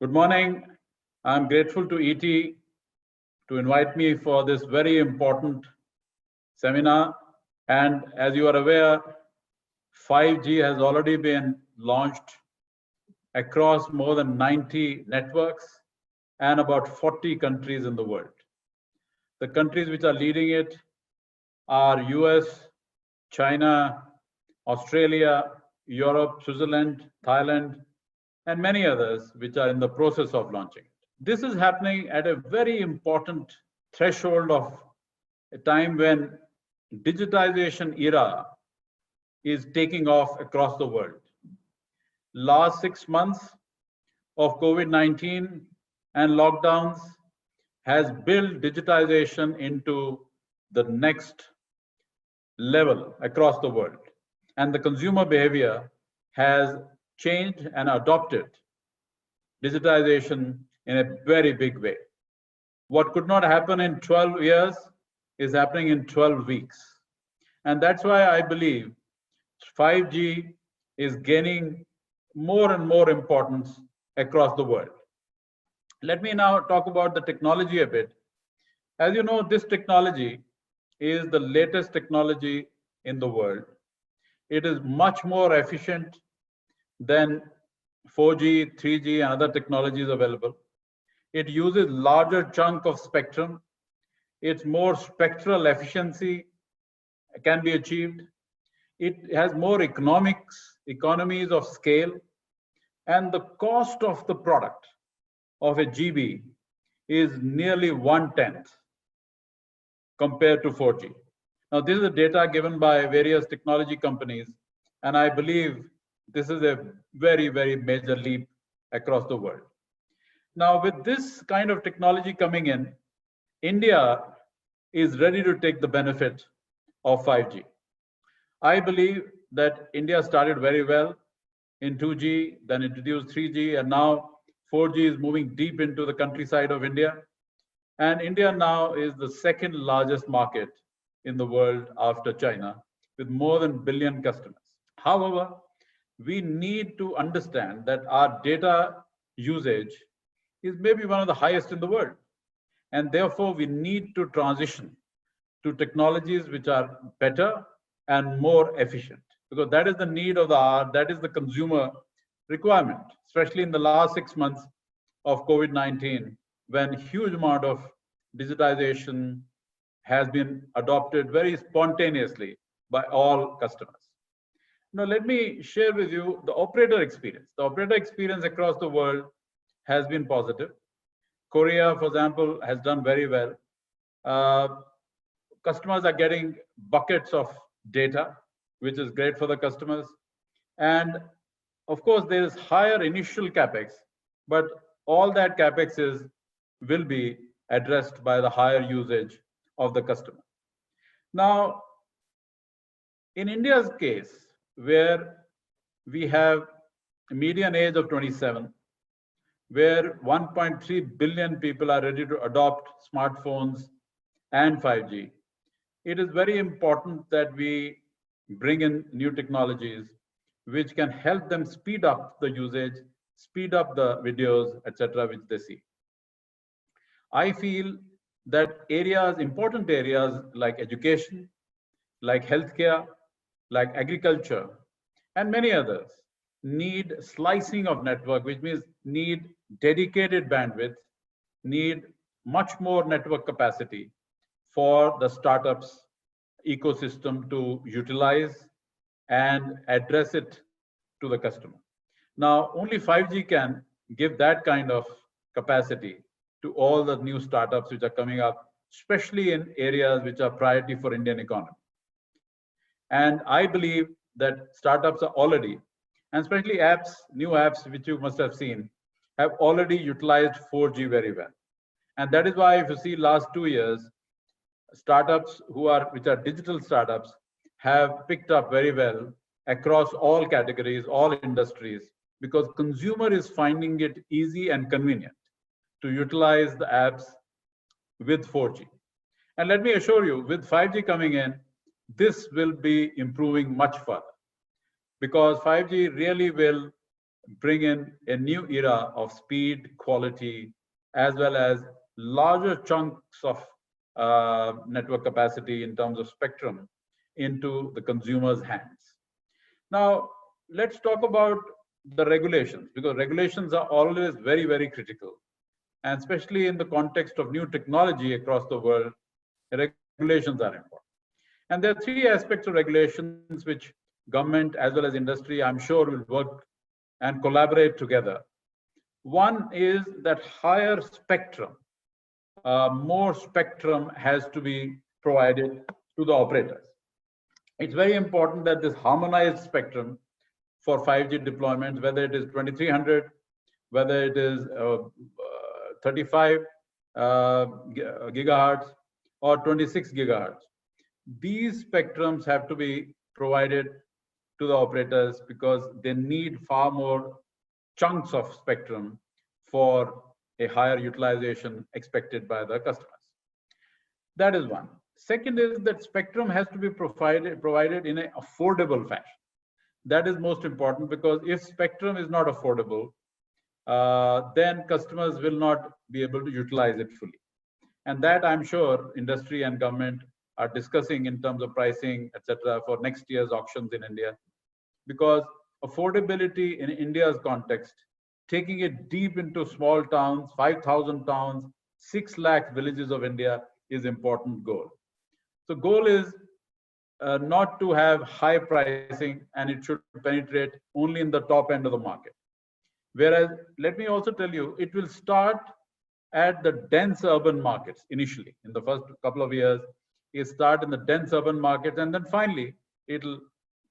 Good morning. I'm grateful to ET to invite me for this very important seminar. And as you are aware, 5G has already been launched across more than 90 networks and about 40 countries in the world. The countries which are leading it are US, China, Australia, Europe, Switzerland, Thailand, and many others which are in the process of launching. This is happening at a very important threshold of a time when digitization era is taking off across the world. Last 6 months of COVID-19 and lockdowns has built digitization into the next level across the world. And the consumer behavior has changed and adopted digitization in a very big way. What could not happen in 12 years is happening in 12 weeks. And that's why I believe 5G is gaining more and more importance across the world. Let me now talk about the technology a bit. As you know, this technology is the latest technology in the world. It is much more efficient than 4G, 3G, and other technologies available. It uses larger chunk of spectrum. Its more spectral efficiency can be achieved. It has more economies of scale, and the cost of the product of a GB is nearly 1/10 compared to 4G. Now, this is the data given by various technology companies, and I believe this is a very, very major leap across the world. Now, with this kind of technology coming in, India is ready to take the benefit of 5G. I believe that India started very well in 2G, then introduced 3G, and now 4G is moving deep into the countryside of India. And India now is the second largest market in the world after China, with more than 1 billion customers. However, we need to understand that our data usage is maybe one of the highest in the world. And therefore, we need to transition to technologies which are better and more efficient, because that is the need of the hour, that is the consumer requirement, especially in the last 6 months of COVID-19, when huge amount of digitization has been adopted very spontaneously by all customers. Now, let me share with you the operator experience. The operator experience across the world has been positive. Korea, for example, has done very well. Customers are getting buckets of data, which is great for the customers. And of course, there is higher initial capex, but all that capex will be addressed by the higher usage of the customer. Now, in India's case, where we have a median age of 27, where 1.3 billion people are ready to adopt smartphones and 5G, it is very important that we bring in new technologies which can help them speed up the usage, speed up the videos, etc., which they see. I feel that important areas like education, like healthcare, like agriculture, and many others need slicing of network, which means need dedicated bandwidth, need much more network capacity for the startups ecosystem to utilize and address it to the customer. Now, only 5G can give that kind of capacity to all the new startups which are coming up, especially in areas which are priority for Indian economy. And I believe that startups are already, and especially apps, new apps, which you must have seen, have already utilized 4G very well. And that is why, if you see last 2 years, startups which are digital startups have picked up very well across all categories, all industries, because consumer is finding it easy and convenient to utilize the apps with 4G. And let me assure you, with 5G coming in, this will be improving much further, because 5G really will bring in a new era of speed, quality, as well as larger chunks of network capacity in terms of spectrum into the consumer's hands. Now, let's talk about the regulations, because regulations are always very, very critical. And especially in the context of new technology across the world, regulations are important. And there are three aspects of regulations which government as well as industry, I'm sure, will work and collaborate together. One is that higher spectrum, more spectrum has to be provided to the operators. It's very important that this harmonized spectrum for 5G deployments, whether it is 2300, whether it is 35 gigahertz or 26 gigahertz, these spectrums have to be provided to the operators because they need far more chunks of spectrum for a higher utilization expected by the customers. That is one. Second is that spectrum has to be provided in an affordable fashion. That is most important, because if spectrum is not affordable, then customers will not be able to utilize it fully. And that, I'm sure, industry and government are discussing in terms of pricing, etc., for next year's auctions in India. Because affordability in India's context, taking it deep into small towns, 5,000 towns, 6 lakh villages of India is important goal. So goal is not to have high pricing, and it should penetrate only in the top end of the market. Whereas, let me also tell you, it will start at the dense urban markets initially. In the first couple of years, it start in the dense urban markets, and then finally it'll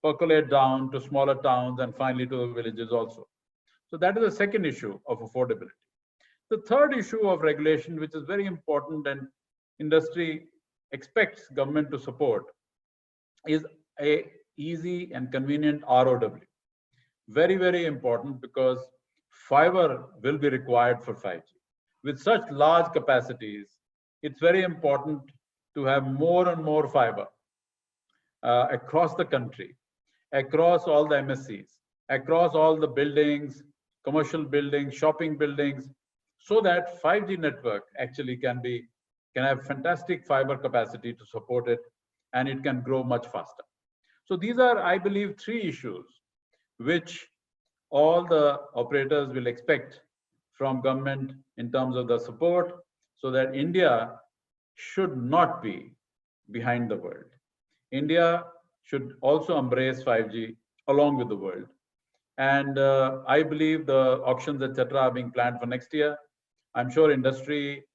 percolate down to smaller towns and finally to the villages also. So that is the second issue of affordability. The third issue of regulation, which is very important and industry expects government to support, is a easy and convenient ROW. Very, very important, because fiber will be required for 5G. With such large capacities, it's very important to have more and more fiber across the country, across all the MSCs, across all the buildings, commercial buildings, shopping buildings, so that 5G network actually can have fantastic fiber capacity to support it, and it can grow much faster. So these are, I believe, three issues which all the operators will expect from government in terms of the support, so that India should not be behind the world. India should also embrace 5G along with the world. And I believe the auctions, etc., are being planned for next year. I'm sure industry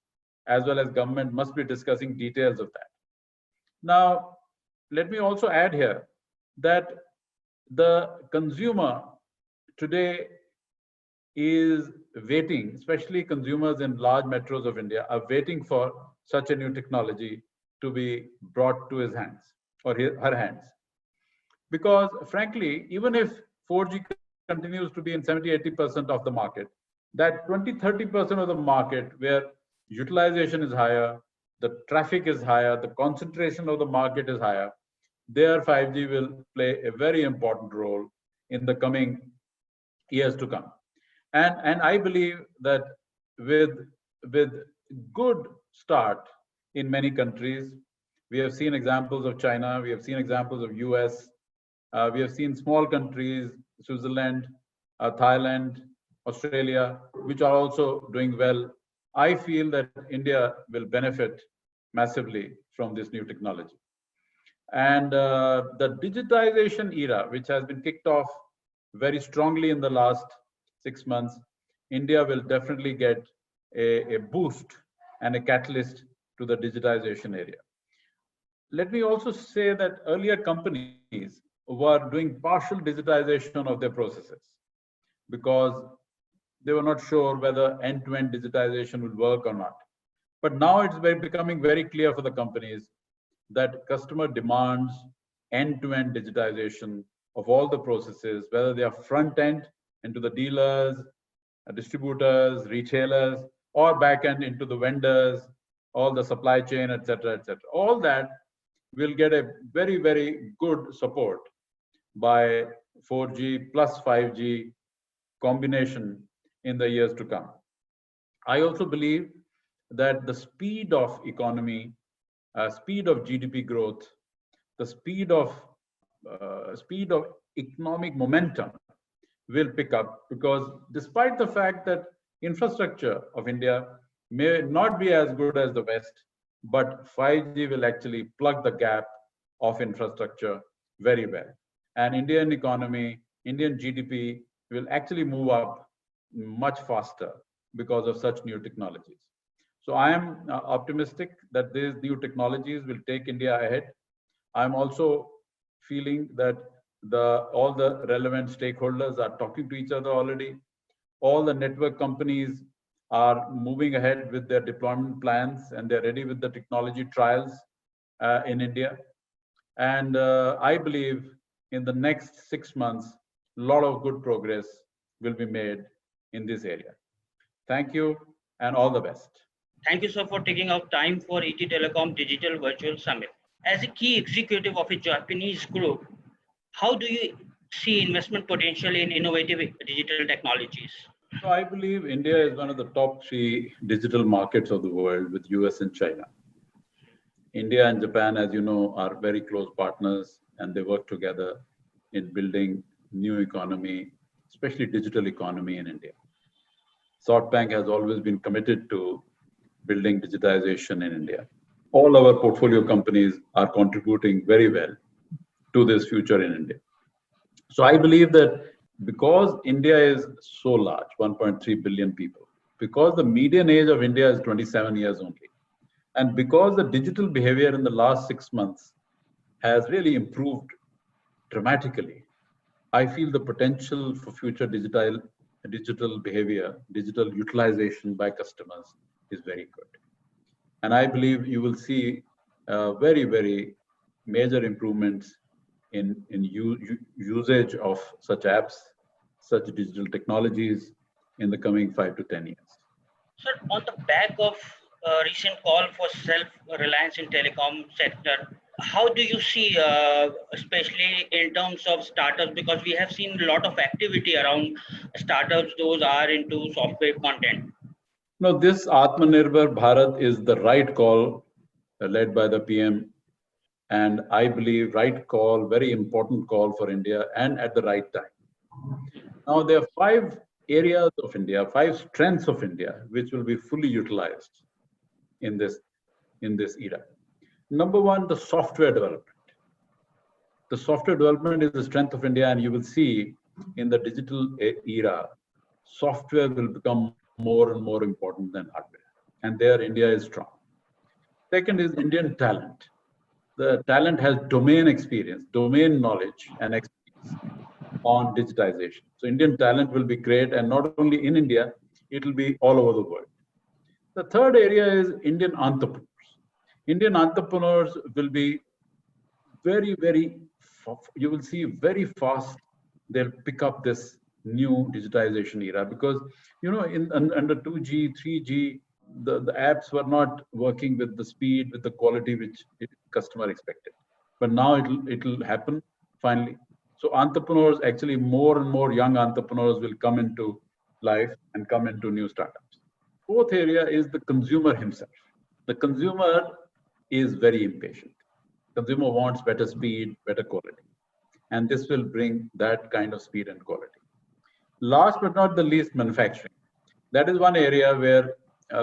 as well as government must be discussing details of that. Now, let me also add here that the consumer today is waiting, especially consumers in large metros of India are waiting for such a new technology to be brought to his hands or her hands. Because frankly, even if 4G continues to be in 70-80% of the market, that 20-30% of the market where utilization is higher, the traffic is higher, the concentration of the market is higher, there 5G will play a very important role in the coming years to come. And I believe that with good start in many countries, we have seen examples of China, we have seen examples of US, we have seen small countries, Switzerland, Thailand, Australia, which are also doing well. I feel that India will benefit massively from this new technology. And the digitization era, which has been kicked off very strongly in the last 6 months, India will definitely get a boost and a catalyst to the digitization area. Let me also say that earlier companies were doing partial digitization of their processes because they were not sure whether end-to-end digitization would work or not. But now it's becoming very clear for the companies that customer demands end-to-end digitization of all the processes, whether they are front-end into the dealers, distributors, retailers, or back-end into the vendors, all the supply chain, etc., etc. All that will get a very, very good support by 4G plus 5G combination in the years to come. I also believe that the speed of economy, speed of GDP growth, the speed of economic momentum will pick up, because despite the fact that infrastructure of India may not be as good as the West, but 5G will actually plug the gap of infrastructure very well. And Indian economy, Indian GDP will actually move up much faster because of such new technologies. So I am optimistic that these new technologies will take India ahead. I'm also feeling that all the relevant stakeholders are talking to each other already. All the network companies are moving ahead with their deployment plans, and they're ready with the technology trials in India. And I believe in the next 6 months, a lot of good progress will be made in this area. Thank you and all the best. Thank you, sir, for taking out time for ETTelecom Digital Virtual Summit. As a key executive of a Japanese group, how do you see investment potential in innovative digital technologies? So I believe India is one of the top 3 digital markets of the world, with US and China. India and Japan, as you know, are very close partners, and they work together in building new economy, especially digital economy in India. SoftBank has always been committed to building digitization in India. All our portfolio companies are contributing very well to this future in India. So I believe that because India is so large, 1.3 billion people, because the median age of India is 27 years only, and because the digital behavior in the last 6 months has really improved dramatically, I feel the potential for future digital behavior, digital utilization by customers is very good. And I believe you will see very, very major improvements in usage of such apps, such digital technologies in the coming 5 to 10 years. Sir, on the back of recent call for self-reliance in telecom sector, how do you see, especially in terms of startups, because we have seen a lot of activity around startups, those are into software content. No, this Atmanirbhar Bharat is the right call led by the PM. And I believe right call, very important call for India, and at the right time. Now, there are 5 areas of India, 5 strengths of India, which will be fully utilized in this era. Number 1, the software development. The software development is the strength of India, and you will see in the digital era, software will become more and more important than hardware. And there India is strong. Second is Indian talent. The talent has domain experience, domain knowledge and expertise on digitization. So Indian talent will be great, and not only in India, it will be all over the world. The third area is Indian entrepreneurs. Indian entrepreneurs will be very, very, you will see very fast, they'll pick up this new digitization era, because, you know, under 2G, 3G, the apps were not working with the speed, with the quality which customer expected. But now it'll happen finally. So entrepreneurs, actually more and more young entrepreneurs will come into life and come into new startups. Fourth area is the consumer himself. The consumer is very impatient. Consumer wants better speed, better quality. And this will bring that kind of speed and quality. Last but not the least, manufacturing. That is one area where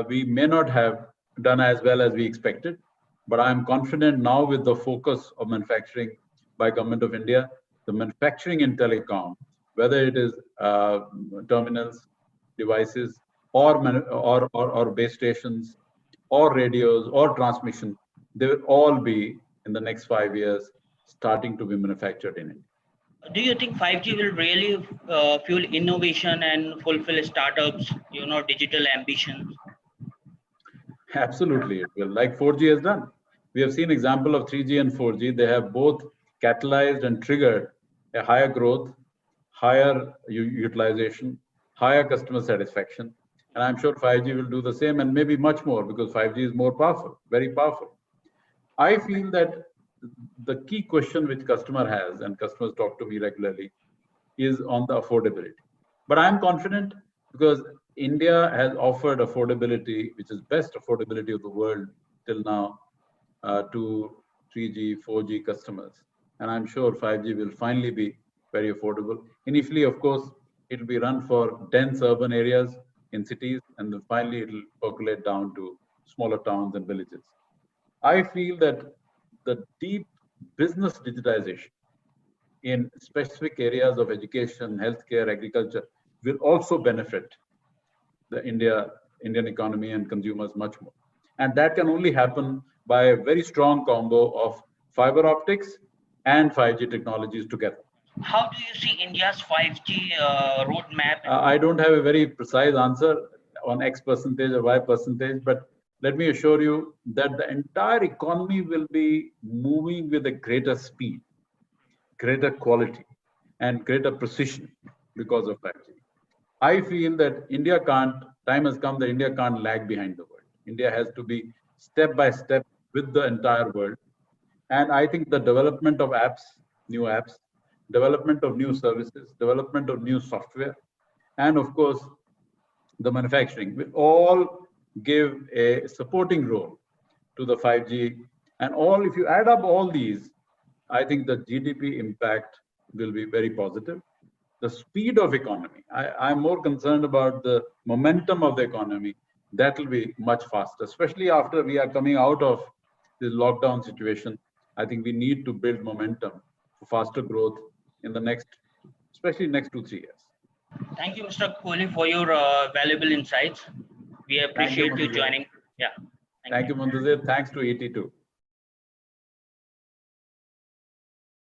we may not have done as well as we expected, but I am confident now with the focus of manufacturing by Government of India, the manufacturing in telecom, whether it is terminals, devices, or base stations, or radios, or transmission, they will all be in the next 5 years starting to be manufactured in India. Do you think 5G will really fuel innovation and fulfill startups, digital ambitions? Absolutely, it will, like 4G has done. We have seen example of 3G and 4G. They have both catalyzed and triggered a higher growth, higher utilization, higher customer satisfaction. And I'm sure 5G will do the same, and maybe much more, because 5G is more powerful, very powerful. I feel that the key question which customer has, and customers talk to me regularly, is on the affordability. But I'm confident because India has offered affordability, which is best affordability of the world till now, to 3G, 4G customers. And I'm sure 5G will finally be very affordable. Initially, of course, it will be run for dense urban areas in cities, and then finally it will percolate down to smaller towns and villages. I feel that the deep business digitization in specific areas of education, healthcare, agriculture will also benefit the Indian economy and consumers much more. And that can only happen by a very strong combo of fiber optics and 5G technologies together. How do you see India's 5G roadmap? I don't have a very precise answer on X percentage or Y percentage, but let me assure you that the entire economy will be moving with a greater speed, greater quality, and greater precision because of 5G. I feel that time has come that India can't lag behind the world. India has to be step by step with the entire world. And I think the development of new apps, development of new services, development of new software, and of course, the manufacturing will all give a supporting role to the 5G. And if you add up all these, I think the GDP impact will be very positive. The speed of economy, I'm more concerned about the momentum of the economy. That will be much faster, especially after we are coming out of this lockdown situation. I think we need to build momentum for faster growth in the especially next 2-3 years. Thank you, Mr. Kohli, for your valuable insights. We appreciate you joining. Yeah. Thank you, Muntazir. Thanks to ET too.